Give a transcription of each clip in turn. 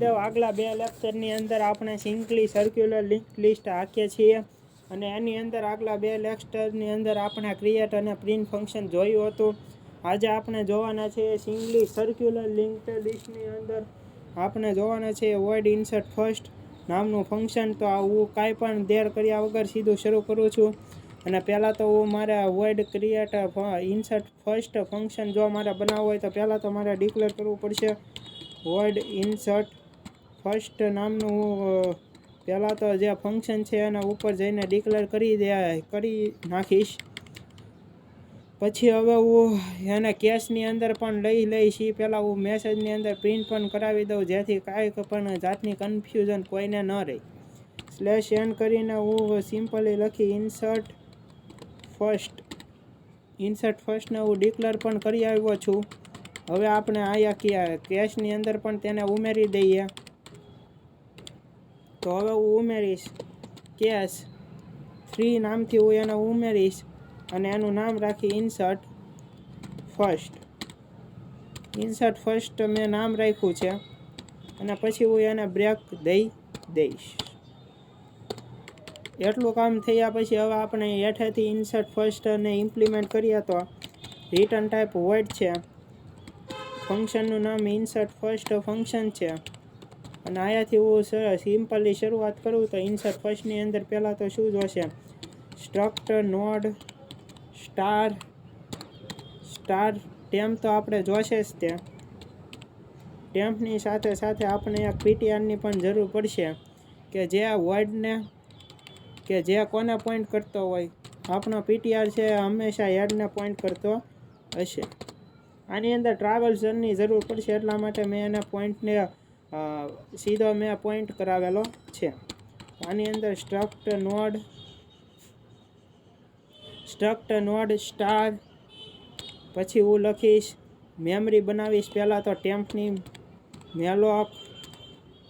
દઉં, આગલા 2 લેક્ચરની અંદર આપણે સિંગલી સર્ક્યુલર લિંક લિસ્ટ હાંકીએ છીએ અને એની અંદર આગલા 2 લેક્ચરની અંદર આપણે ક્રિએટ અને પ્રિન્ટ ફંક્શન જોયું હતું. આજે આપણે જોવાના છે સિંગલી સર્ક્યુલર લિંક લિસ્ટની અંદર આપણે જોવાના છે વોઇડ ઇન્સર્ટ ફર્સ્ટ નામનું ફંક્શન. તો હું કાંઈ પણ દેર કર્યા વગર સીધું શરૂ કરું છું. અને પહેલાં તો હું મારે void create insert first function જો મારે બનાવવું હોય તો પહેલાં તો મારે ડિક્લેર કરવું પડશે વોઇડ ઇન્સર્ટ ફર્સ્ટ નામનું. પહેલાં તો જે ફંક્શન છે એના ઉપર જઈને ડિક્લેર કરી નાખીશ. પછી હવે હું એને કેશની અંદર પણ લઈ લઈશ. પહેલાં હું મેસેજની અંદર પ્રિન્ટ પણ કરાવી દઉં જેથી કાંઈ પણ જાતની કન્ફ્યુઝન કોઈને ન રહે. /n કરીને હું સિમ્પલી લખી ઇન્સર્ટ ફર્સ્ટને હું ડિક્લેર પણ કરી આવ્યો છું. હવે આપણે અહીંયા કેશની અંદર પણ તેને ઉમેરી દઈએ. તો હવે હું ઉમેરીશ કેશ ફ્રી નામથી હું એને ઉમેરીશ અને એનું નામ રાખી ઇન્સર્ટ ફર્સ્ટ મેં નામ રાખ્યું છે અને પછી હું એને બ્રેક દઈશ. એટલું કામ થયા પછી હવે આપણે હેઠેથી ઇન્સર્ટ ફર્સ્ટને ઇમ્પ્લિમેન્ટ કરીએ તો રિટર્ન ટાઈપ વોઇડ છે. ફંક્શનનું નામ ઇન્સર્ટ ફર્સ્ટ ફંક્શન છે અને અહીંયાથી હું સિમ્પલી શરૂઆત કરું તો ઇન્સર્ટ ફર્સ્ટની અંદર પહેલાં તો શું જોશે સ્ટ્રક્ટ નોડ સ્ટાર ટેમ્પ તો આપણે જોશે જ. તે ટેમ્પની સાથે સાથે આપણે એક પીટીઆરની પણ જરૂર પડશે કે જે વોઇડને કે જે કોને પોઈન્ટ કરતો હોય. આપણો પીટીઆર છે હંમેશા હેડને પોઈન્ટ કરતો હશે. આની અંદર ટ્રાવેલ્સરની જરૂર પડશે એટલા માટે મેં એના પોઈન્ટને સીધો મેં પોઈન્ટ કરાવેલો છે. આની અંદર સ્ટ્રક્ટ નોડ સ્ટાર પછી હું લખીશ મેમરી બનાવીશ. પહેલાં તો ટેમ્પની મેલોક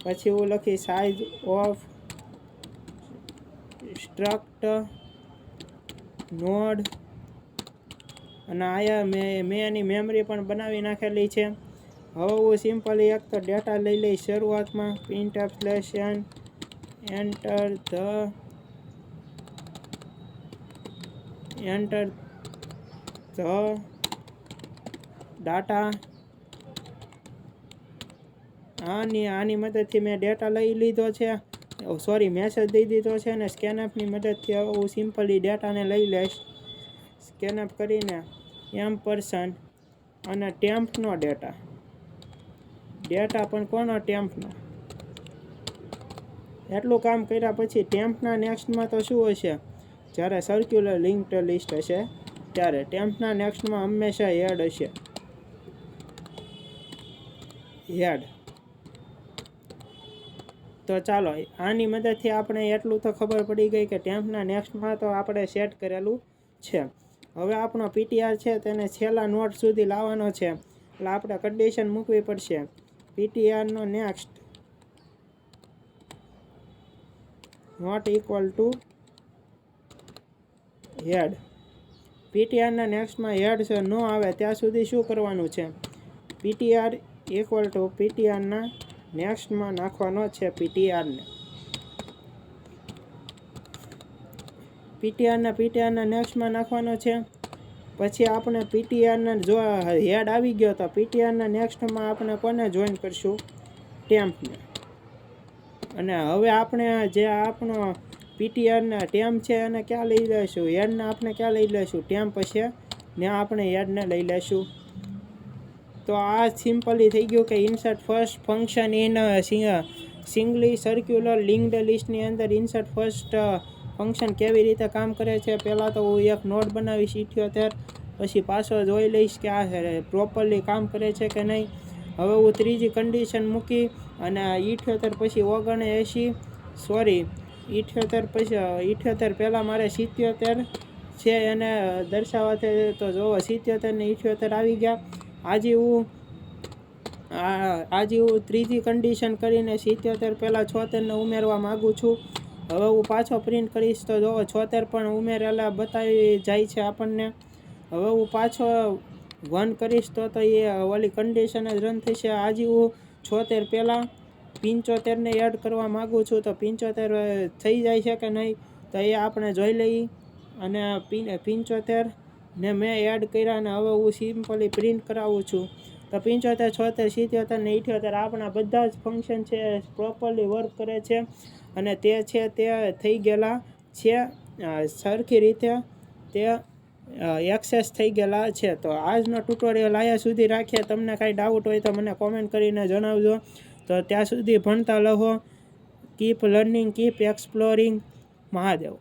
પછી હું લખીશ સાઇઝ ઓફ સ્ટ્રક્ટ નોડ અને આયા મેં એની મેમરી પણ બનાવી નાખેલી છે. હવે હું સિમ્પલી એક તો ડેટા લઈ લઈશ શરૂઆતમાં printf/n એન્ટર ધ ડાટા. આની મદદથી મેં ડેટા લઈ લીધો છે, મેસેજ દઈ દીધો છે અને સ્કેનઅપની મદદથી હવે હું સિમ્પલી ડેટાને લઈ લઈશ. સ્કેનઅપ કરીને એમ્પરસન અને ટેમ્પનો ડેટા પણ કોનો ટેમ્પનો. એટલું કામ કર્યા પછી ટેમ્પના નેક્સ્ટમાં તો શું હશે જ્યારે સર્ક્યુલર લિંક્ડ લિસ્ટ હશે ત્યારે ટેમ્પના નેક્સ્ટમાં હંમેશા હેડ હશે. તો ચાલો આની મદદથી આપણે એટલું તો ખબર પડી ગઈ કે ટેમ્પના નેક્સ્ટમાં તો આપણે સેટ કરેલું છે. હવે આપણો પીટીઆર છે તેને છેલ્લા નોડ સુધી લાવવાનો છે એટલે આપણે કન્ડિશન મૂકવી પડશે પીટીઆરનો નેક્સ્ટ નોટ ઇક્વલ ટુ હેડ. પીટીઆરના નેક્સ્ટમાં હેડ ન આવે ત્યાં સુધી શું કરવાનું છે પીટીઆર ઇક્વલ ટુ પીટીઆરના નેક્સ્ટમાં નાખવાનો છે પીટીઆરના નેક્સ્ટમાં નાખવાનો છે. પછી આપણે પીટીઆરના જો હેડ આવી ગયો તો પીટીઆરના નેક્સ્ટમાં આપણે કોને જોઈન કરશું ટેમ્પને. અને હવે આપણે જે આપણો પીટીઆરના ટેમ્પ છે એને ક્યાં લઈ લઈશું હેડને આપણે ક્યાં લઈ લઈશું ટેમ્પ છે ને આપણે હેડને લઈ લઈશું. તો આ સિમ્પલી થઈ ગયું કે insert first function in singly circular linked લિસ્ટની અંદર ઇન્સર્ટ ફર્સ્ટ ફંક્શન કેવી રીતે કામ કરે છે. પહેલાં તો હું એક નોડ બનાવીશ 78 પછી પાછો જોઈ લઈશ કે આ પ્રોપરલી કામ કરે છે કે નહીં. હવે હું ત્રીજી કન્ડિશન મૂકી અને 78 પછી 78 પહેલાં મારે 77 છે એને દર્શાવવા છે તો જોવો 77 ને 78 આવી ગયા. આજે હું ત્રીજી કન્ડિશન કરીને 77 પહેલાં 76ને ઉમેરવા માગું છું. હવે હું પાછો પ્રિન્ટ કરીશ તો જોવો 76 પણ ઉમેરેલા બતાવી જાય છે આપણને. હવે હું પાછો 1 કરીશ તો એ ઓલી કન્ડિશન જ રન થશે. આજે હું 76 પહેલાં 75ને એડ કરવા માગું છું તો 75 થઈ જાય છે કે નહીં તો એ આપણે જોઈ લઈએ. અને 75 ને મેં એડ કર્યા અને હવે હું સિમ્પલી પ્રિન્ટ કરાવું છું. તો 75, 76, 77 ને 78 આપણા બધા જ ફંક્શન છે પ્રોપરલી વર્ક કરે છે અને તે છે તે થઈ ગયેલા છે સરખી રીતે તે એક્સેસ થઈ ગયેલા છે. તો આજનો ટ્યુટોરિયલ અહીંયા સુધી રાખીએ. તમને કાંઈ ડાઉટ હોય તો મને કોમેન્ટ કરીને જણાવજો. તો ત્યાં સુધી ભણતા રહો. Keep learning, keep exploring. Mahadev.